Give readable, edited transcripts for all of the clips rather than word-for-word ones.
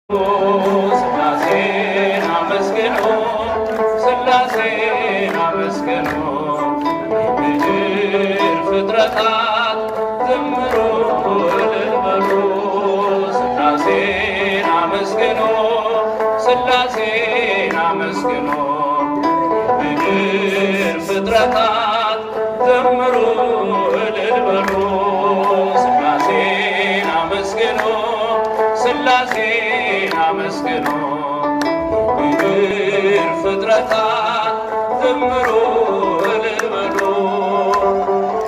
ሥላሴን አመስግኑ ሥላሴን አመስግኑ የምድር ፍጥረታት ዘምሩ እልል በሉ ሥላሴን አመስግኑ ሥላሴን አመስግኑ የምድር ፍጥረታት ዘምሩ እልል በሉ ሥላሴን አመስግኑ ሥላሴን አመስግኑ የምድር ፍጥረታት ዘምሩ እልል በሉ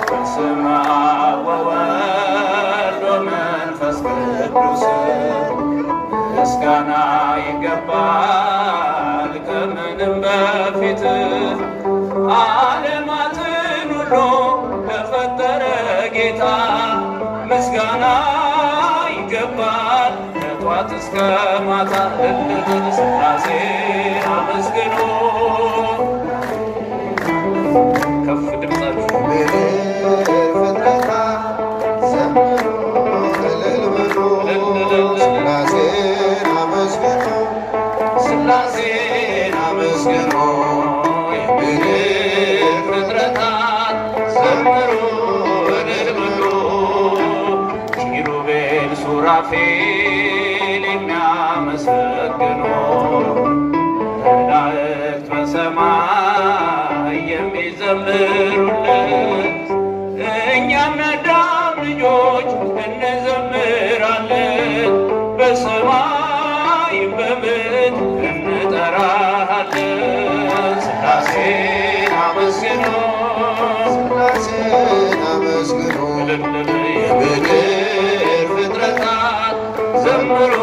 በስመ አብ ወወልድ ወመንፈስ ቅዱስ ምስጋና ይገባል ከምንም በፊት ዓለማትን ሁሉ ለፈጠረ ጌታ ምስጋና ይገባል ከጧት እስከ ማታ ሥላሴን አመስግኑ። ከፍ ድምፃችሁ ሥላሴን አመስግኑ የምድር ፍጥረታት ዘምሩ እልል በሉ ኪሩቤል ሱራፌል የሚያመሰግኑ መላእክት በሰማይ የሚዘምሩለት እኛም የአዳም ልጆች እንዘምራለን በሰማይ በምድር እንጠራሃለን ሥላሴን አመስግኑ ሥላሴን አመስግኑ የምድር ፍጥረታት ዘምሩ